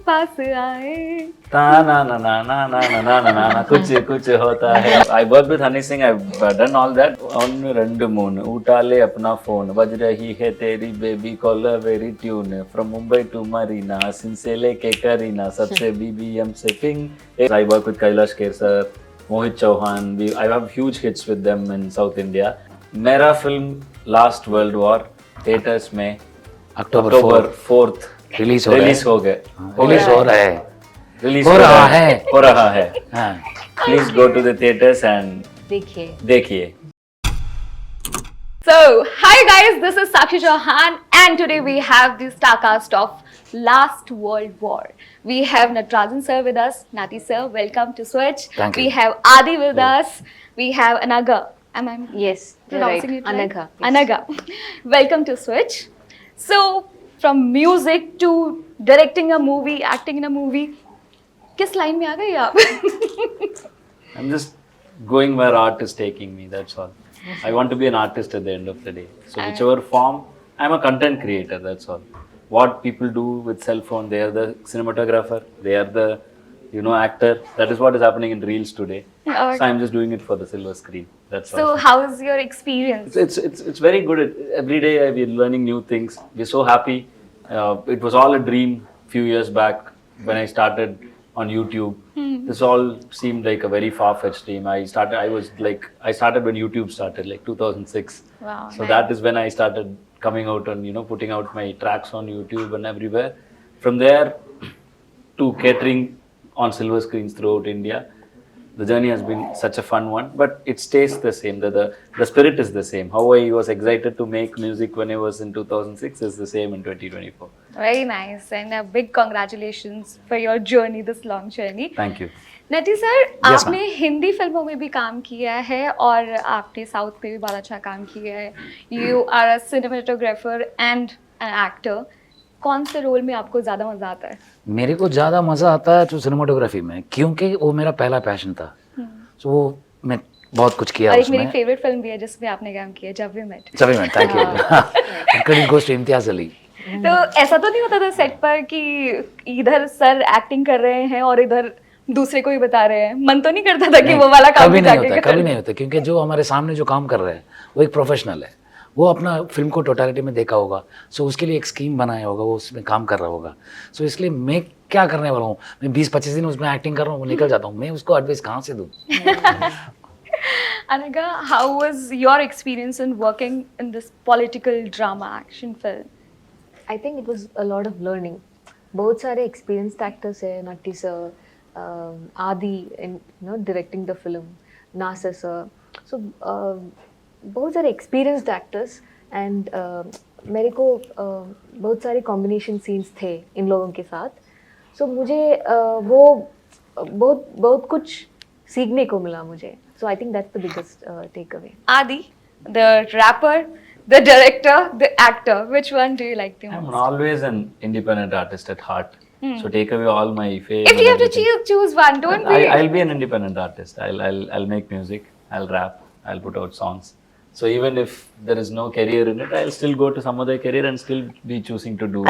पास आए. Ta na na na na na na na na na na कुछ कुछ होता है. I worked with Honey Singh. I've done all that. On round moon उठा ले अपना फोन बज रही है तेरी बेबी कॉलर वेरी tune from Mumbai to Marina Singh से लेके करीना सबसे BBM से ping. I work with Kailash Kher sir, Mohit Chauhan. I have huge hits with them in South India. मेरा film last world war theatres में अक्टूबर 4th release हो गए. Release हो रहा है. रिलीज हो रहा है. हो रहा है. हाँ. Please go to the theatres and देखिए. So, hi guys, this is Sakshi Chauhan and today we have the starcast of Last World War. We have Natarajan sir with us. Nati sir, welcome to Switch. Thank you. We have Adi with us. We have Anaga. Am I Yes, you're pronouncing right. it right? Anaga. Yes. Anaga. Welcome to Switch. So, from music to directing a movie, acting in a movie, किस line में आ गए आप? I'm just going where art is taking me, that's all. I want to be an artist at the end of the day. So whichever form, I'm a content creator, that's all. What people do with cell phone, they are the cinematographer, they are the, actor. That is what is happening in reels today. So I'm just doing it for the silver screen. That's all. So, how is your experience? It's very good. Every day I've been learning new things. We're so happy. It was all a dream few years back when I started on YouTube. This all seemed like a very far-fetched dream. I started when YouTube started, like 2006. Wow. So that is when I started coming out and putting out my tracks on YouTube and everywhere. From there to catering on silver screens throughout India. The journey has been such a fun one, but it stays the same. The spirit is the same. How I was excited to make music when I was in 2006 is the same in 2024. Very nice and a big congratulations for your journey, this long journey. Thank you. Nutty sir, Yes, आपने हिंदी फिल्मों में भी काम किया है और आपने south में भी बहुत अच्छा काम किया है. You are a cinematographer and an actor. कौन से रोल में आपको ज़्यादा मज़ा आता है? मेरे को ज़्यादा मज़ा आता है तो सिनेमाटोग्राफी में, क्योंकि वो मेरा पहला पैशन था. तो वो मैं बहुत कुछ किया और एक उसमें. मेरी फेवरेट फिल्म भी है जिसमें आपने काम किया, जब वी मेट. सभी में thank you. Credit goes to Imtiaz Ali. तो ऐसा तो नहीं होता था सेट पर कि इधर सर एक्टिंग कर रहे हैं और इधर दूसरे को ही बता रहे हैं? मन तो नहीं करता था कि वो वाला काम कभी नहीं होता, क्योंकि जो हमारे सामने जो काम कर रहे हैं वो एक प्रोफेशनल है. वो अपना फिल्म को टोटलिटी में देखा होगा, सो उसके लिए एक स्कीम बनाया होगा, वो उसमें काम कर रहा होगा. सो इसलिए मैं क्या करने वाला हूँ, मैं 20-25 दिन उसमें एक्टिंग कर रहा हूँ, वो निकल जाता हूँ. मैं उसको एडवाइस कहाँ से दूँ? Anaga, how was your experience in working in this political drama action film? I think it was a lot of learning. बहुत सारे experienced actors है, Natti sir, Adi in directing the film, Nasir sir. So बहुत सारे experienced actors and मेरे को बहुत सारे combination scenes थे इन लोगों के साथ. So मुझे वो बहुत कुछ सीखने को मिला मुझे. So I think that's the biggest takeaway. Adi, the rapper, the director, the actor, which one do you like the I'm most? always an independent artist at heart. So take away all my fame. If you have to everything. choose one, don't be. I'll be an independent artist. I'll make music. I'll rap. I'll put out songs. So even if there is no career in it, I'll still go to some other career and still be choosing to do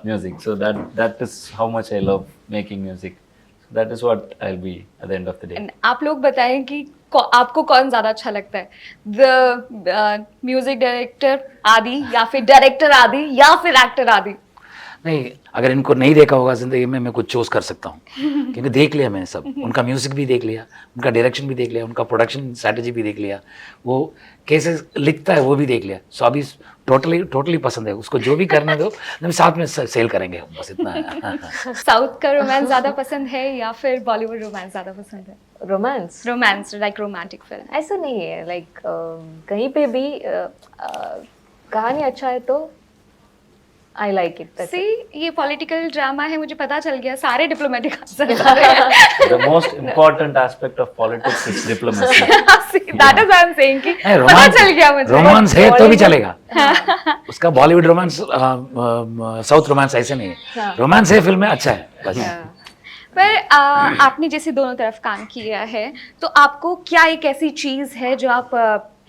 music. So that is how much I love making music. So that is what I'll be at the end of the day. And आप लोग बताएं कि आपको कौन ज़्यादा अच्छा लगता है? The music director आदि या फिर डायरेक्टर आदि या फिर एक्टर आदि? नहीं, अगर इनको नहीं देखा होगा जिंदगी में, मैं कुछ चूज कर सकता हूँ. क्योंकि देख लिया मैंने सब. उनका म्यूजिक भी देख लिया, उनका डायरेक्शन भी देख लिया, उनका प्रोडक्शन स्ट्रैटेजी भी देख लिया, वो कैसे लिखता है वो भी देख लिया. सो अभी टोटली पसंद है. उसको जो भी करने दो, हम साथ में सेल करेंगे, बस इतना है. साउथ का रोमांस ज़्यादा पसंद है या फिर बॉलीवुड रोमांस ज़्यादा पसंद है? Romance? Romance like romantic film. ऐसा नहीं है. Like कहीं पे भी कहानी अच्छा है तो I like it. That's see it. ये पॉलिटिकल ड्रामा है, मुझे पता चल गया. सारे डिप्लोमेटिक आंसर आ रहे हैं. The most important aspect of politics is diplomacy. That is why I'm saying कि नहीं, पता चल गया मुझे. रोमांस है तो भी चलेगा. उसका बॉलीवुड रोमांस, साउथ रोमांस ऐसे नहीं है. रोमांस है फिल्म में, अच्छा है बस. पर आपने जैसे दोनों तरफ काम किया है, तो आपको क्या एक ऐसी चीज़ है जो आप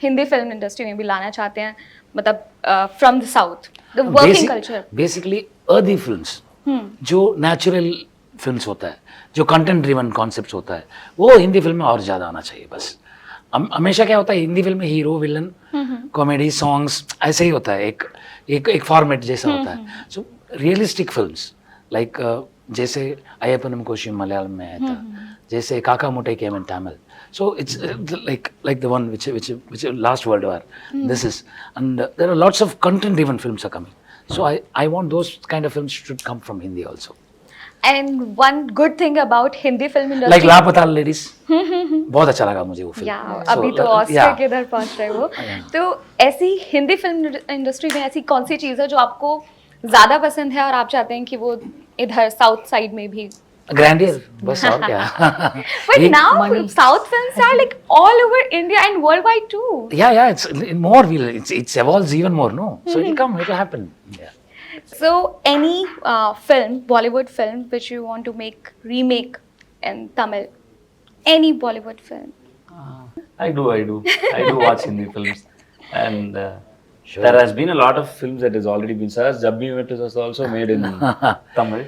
हिंदी फिल्म इंडस्ट्री में भी लाना चाहते हैं, मतलब from the south, the working culture? Basically earthy films जो नेचुरल फिल्म्स होता है, जो कंटेंट ड्रिवन कॉन्सेप्ट्स होता है, वो हिंदी फिल्म में और ज़्यादा आना चाहिए बस। हमेशा क्या होता है हिंदी फिल्म में, हीरो विलन कॉमेडी सॉन्ग्स ऐसे ही होता है, एक फॉर्मेट जैसा होता है। सो रियलिस्टिक फिल्म्स लाइक जैसे अय्यप्पनम कोशियम मलयालम में है था, जैसे काका मुट्टे केम इन Tamil, so it's like the one which last world war, this is, and there are lots of content driven films are coming, so I want those kind of films should come from Hindi also, And one good thing about Hindi film industry, like लापता ladies बहुत अच्छा लगा मुझे वो film. या अभी तो Oscar के इधर पहुंच रहे हो, तो ऐसी हिंदी फिल्म इंडस्ट्री में ऐसी कौन सी चीज है जो आपको ज्यादा पसंद है और आप चाहते हैं कि वो इधर साउथ साइड में भी? ग्रैंडियर बस, और क्या। But now South films are like all over India and worldwide too. yeah it's more, it's evolves even more, no, so it'll happen, yeah. So any film, Bollywood film, which you want to remake in Tamil, any Bollywood film? I do watch Hindi films, and Sure. there has been a lot of films that has already been. Sir, Jab Bhi Met was also made in Tamil.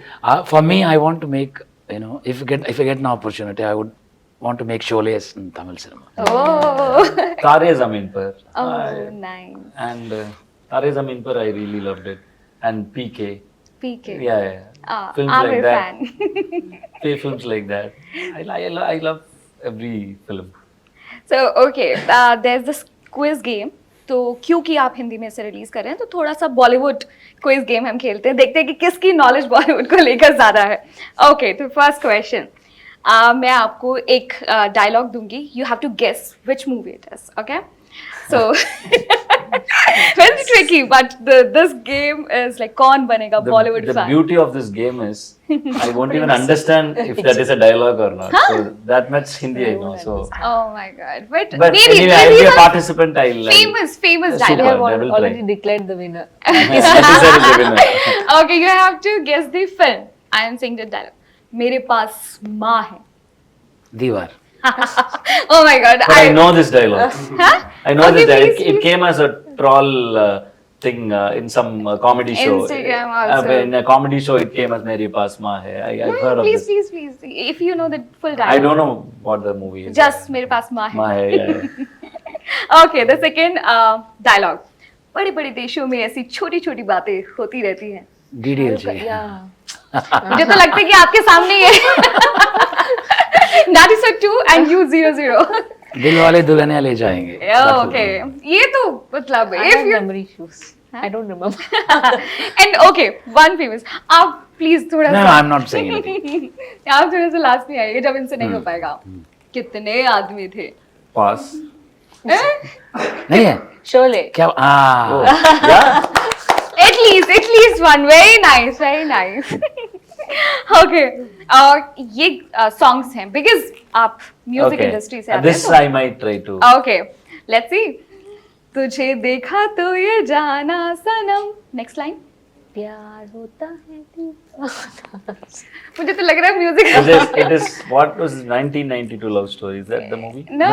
For me, I want to make, if I get an opportunity, I would want to make Sholays in Tamil cinema. Oh, Tare Zameen Par. nice. And Tare Zameen Par, I really loved it. And PK. PK. Yeah. Films I'm like a that. fan. Films like that. I love every film. So okay, there's this quiz game. तो क्योंकि आप हिंदी में से release कर रहे हैं तो थोड़ा सा बॉलीवुड क्विज गेम हम खेलते हैं, देखते हैं कि किसकी नॉलेज बॉलीवुड को लेकर ज्यादा है। ओके, तो फर्स्ट क्वेश्चन, मैं आपको एक डायलॉग दूंगी, you have to guess which movie it is, okay? So very tricky, but this game is like कौन बनेगा Bollywood The fan? beauty of this game is I won't even understand if that is a dialogue or not. So that much Hindi I know. So, Oh my god, but but maybe anyway, I'll be a a participant. famous Super. I dialogue. have I will already try. declared the winner. Yes, that is the winner. Okay, you have to guess the film. I am saying the dialogue. मेरे पास माँ है. दीवार। Oh my god. But I know this dialogue. Huh? I know Okay, this dialogue. please, It came as a troll thing in some comedy show. Instagram also. In a comedy show, it came as "Meri paas maa hai." I've heard of Please, this. please. If you know the full I dialogue. don't know what the movie is. Just मेरे पास माँ है. maa hai. Yeah. Okay, the second dialogue. बड़े बड़े देशों में ऐसी छोटी छोटी बातें होती रहती हैं. DDLJ। Yeah. मुझे तो लगता है कि आपके सामने ही है. That is a 2 and you 0-0. दिल वाले दुल्हनिया ले जाएंगे। Okay, ये तो मतलब I if have you memory issues. I don't remember. and okay, one famous. आप प्लीज थोड़ा No, सा I'm not saying anything. आप थोड़ा सा लास्ट में आइए जब इनसे नहीं हो पाएगा. कितने आदमी थे? Pass. नहीं है Sholay. क्या? Yeah. At least one. Very nice. Okay. ये songs हैं because आप म्यूजिक Okay. इंडस्ट्री से आते This हैं I might try to. तो. Okay, let's see. तुझे देखा तो ये जाना सनम. Next line. प्यार होता है दीवाना। मुझे तो लग रहा है music. It is what was 1992 love story? Is that the movie? No.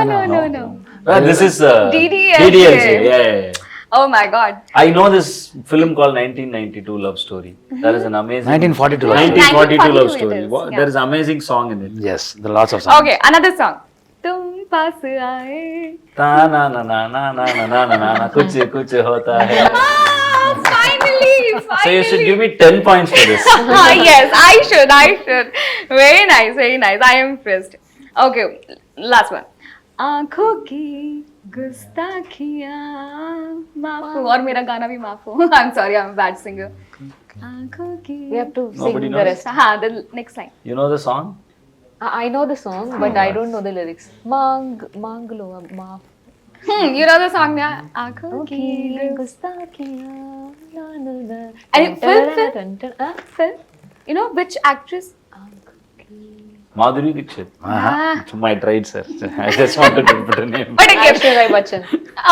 This is DDLJ. DDLJ. Yeah. Oh my god. I know this film called 1992 Love Story. That is an amazing 1942 love story. 1942 love 1942 story. it is, What- yeah. There is an amazing song in it. Yes, the lots of songs. Okay, another song. तुम पास आए. Ta na na na na na na na na na kuch hota hai. Finally. So you should give me 10 points for this. Yes, I should. Very nice. I am impressed. Okay, last one. आंखों की गुस्ताखियाँ माफ हो, और मेरा गाना भी माफ हो. I'm sorry, I'm a bad singer. आंखों की. We have to Nobody sing knows? the rest. हाँ, the next line. You know the song? I know the song, but I don't know the lyrics. मांग लो अब माफ। You know the song now? आंखों की गुस्ताखियाँ ना ना ना। And film? टन टन हाँ? film. You know which actress? Madhuri Dixit. Ah. Might right, sir. I just wanted to put a name. But again. Aishwarya Bachchan.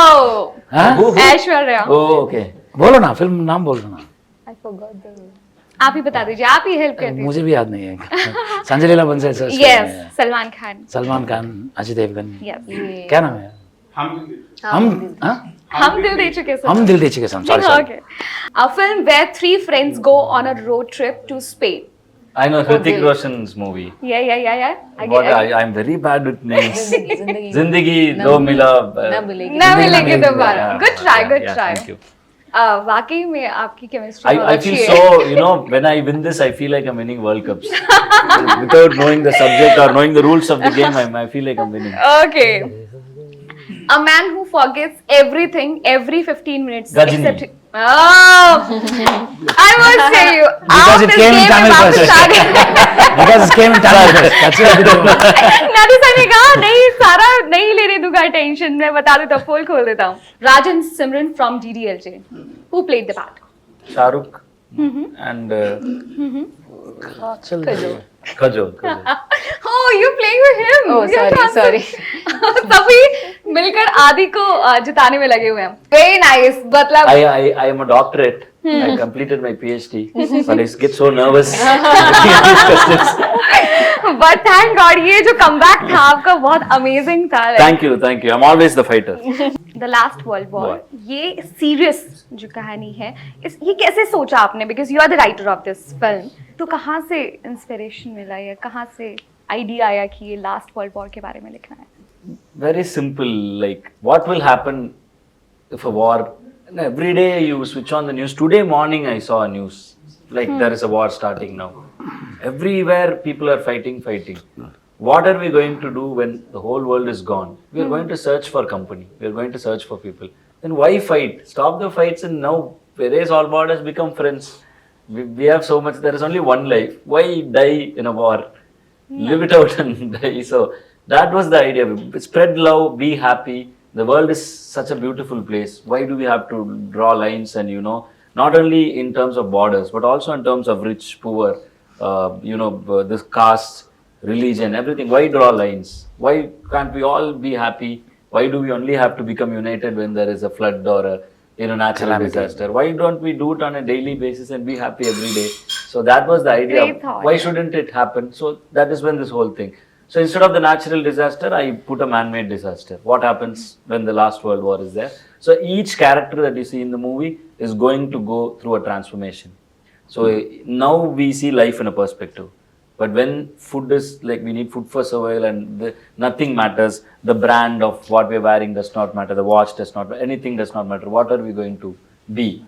Oh, हाँ? ऐश्वर्या. Oh, okay. बोलो ना, film नाम बोलो ना। I forgot the. आप ही बता दीजिए, आप ही हेल्प कर दीजिए. मुझे भी याद नहीं है। Sanjay Leela Bansal sir. Yes, Salman Khan. Salman Khan, Ajay Devgan. Yes. क्या नाम है? हम हम हाँ? हम दिल दे चुके सनम. हम दिल दे चुके सनम, sorry. Okay. A film where three friends go on a road trip to Spain. I know Hrithik Dil. Roshan's movie. Yeah. What I'm very bad with names. जिंदगी Zindagi do mila. ना मिलेगी. ना जिंदगी मिलेगी ना दोबारा. Yeah, Good try, yeah, good yeah, try. Thank you. वाकई में आपकी chemistry I feel so, you know, when I win this, I feel like I'm winning World Cups. Without knowing the subject or knowing the rules of the game, I feel like I'm winning. Okay. A man who forgets everything every 15 minutes. Ghajini. Except. Oh, I must say you. Because it came in Tamil first. Because it came in Tamil first. That's why I did. नादी sir ने कहा नहीं सारा नहीं लेने दूंगा tension, मैं बता देता हूँ, पोल खोल देता हूँ. Rajan Simran from DDLJ. Who played the part? Shahrukh and Kajol. Oh, you playing with him? Oh, You're sorry. सभी मिलकर आदि को जिताने में लगे हुए हैं. Very nice. मतलब I am a doctorate. I completed my PhD, but I get so nervous. These questions. but thank God ये जो comeback था आपका बहुत amazing था. Thank you. I'm always the fighter. The Last World War. ये serious जो कहानी है, ये कैसे सोचा आपने? Because you are the writer of this film. तो कहाँ से inspiration मिला या कहाँ से idea आया कि ये Last World War के बारे में लिखना है? Very simple. Like, what will happen if a war? Every day you switch on the news. Today morning I saw a news. Like there is a war starting now. Everywhere people are fighting. What are we going to do when the whole world is gone? We are going to search for company. We are going to search for people. Then why fight? Stop the fights and now erase all borders, become friends. We have so much. There is only one life. Why die in a war? Live it out and die. So that was the idea. Spread love, be happy. The world is such a beautiful place. Why do we have to draw lines and, you know, not only in terms of borders, but also in terms of rich, poor, this caste, religion, everything. Why draw lines? Why can't we all be happy? Why do we only have to become united when there is a flood or a natural Calamity. disaster? Why don't we do it on a daily basis and be happy every day? So that was the idea. Great thought. Why shouldn't it happen? So that is when this whole thing. So instead of the natural disaster, I put a man-made disaster. What happens when the last world war is there? So each character that you see in the movie is going to go through a transformation. So now we see life in a perspective. But when food is like we need food for survival and nothing matters, the brand of what we're wearing does not matter, the watch does not matter, anything does not matter. What are we going to be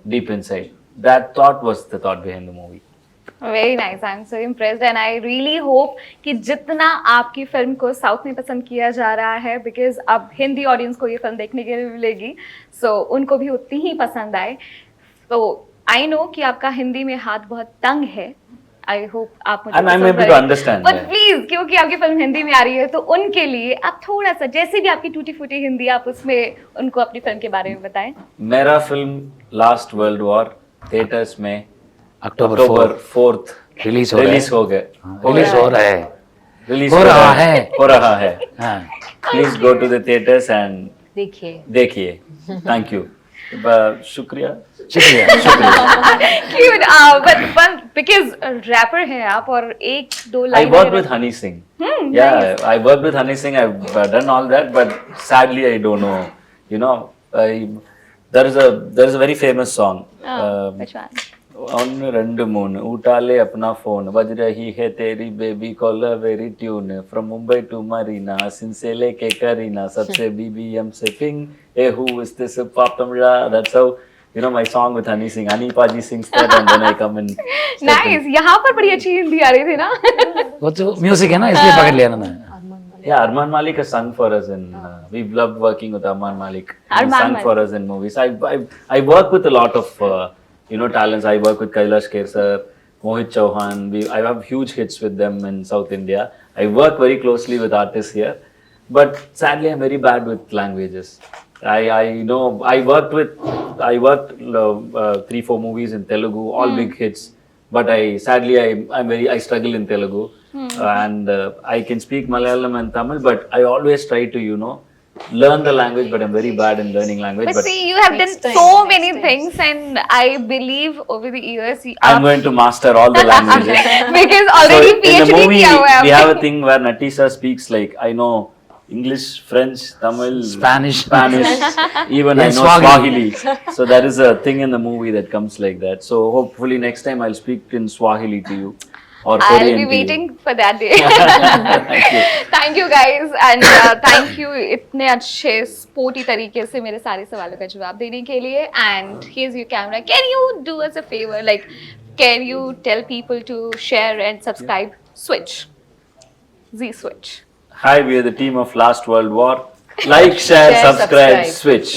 deep inside? That thought was the thought behind the movie. Very nice. I'm so impressed and I really hope कि जितना आपकी film को south में पसंद किया जा रहा है, because अब हिंदी ऑडियंस को ये फिल्म देखने के लिए मिलेगी, so उनको भी उतनी ही पसंद आए. So I know कि आपका हिंदी में हाथ बहुत तंग है. I hope आप मुझे I'm पसंद able to करें. understand, But yeah. please, क्योंकि आपकी फिल्म हिंदी में आ रही है, तो उनके लिए आप थोड़ा सा, जैसे भी आपकी टूटी फूटी हिंदी, आप उसमें उनको अपनी फिल्म के बारे में बताएं. मेरा film last world war theatres में October अक्टूबर 4th रिलीज हो गए. रिलीज हो रहा है. रिलीज हो रहा है. हो रहा है. हाँ. Please go to the theatres and देखिए. Thank you. शुक्रिया. Cute, but because rapper हैं आप और एक दो I line worked with Honey Singh. Yeah, I worked with Honey Singh. I've done all that, but sadly I don't know. You know, there is a very famous song. which one? On rendu moon, utale apna phone, baj rahi hai teri baby call a very tune. From Mumbai to Marina, since leke Karina, sabse BBM se ping. Hey, who is this? Pop Tamra. That's how, you know, my song with Honey Singh. Honey Paji sings that and then I come in. Nice. यहाँ पर बड़ी अच्छी हिंदी आ रही थी ना. वो तो music है ना, इसलिए पकड़ लिया ना. Yeah, Arman Malik has sung for us in. We love working with Arman Malik. He Arman sung Malik. for us in movies. I work with a lot of talents. I work with Kailash Kher sir, Mohit Chauhan. I have huge hits with them in South India. I work very closely with artists here, but sadly I'm very bad with languages. I know I worked 3-4 movies in Telugu, all big hits. But I struggle in Telugu, and I can speak Malayalam and Tamil, but I always try to learn the language, but I'm very bad in learning language. But see, you have done so many things, and I believe over the years, I'm going to master all the languages. because already So in the PhD movie, किया हुआ है we have आपने. a thing where Natisa speaks like, I know English, French, Tamil, Spanish. even I And know Swahili. Swahili. So there is a thing in the movie that comes like that. So hopefully next time I'll speak in Swahili to you or I'll Korean be to you. waiting for that day. Thank you. Thank you guys and thank you इतने अच्छे sporty तरीके से मेरे सारे सवालों का जवाब देने के लिए and here's your camera can you do us a favour like can you tell people to share and subscribe switch ji switch Hi, we are the team of Last World War. Like, share, Share, subscribe, subscribe. switch.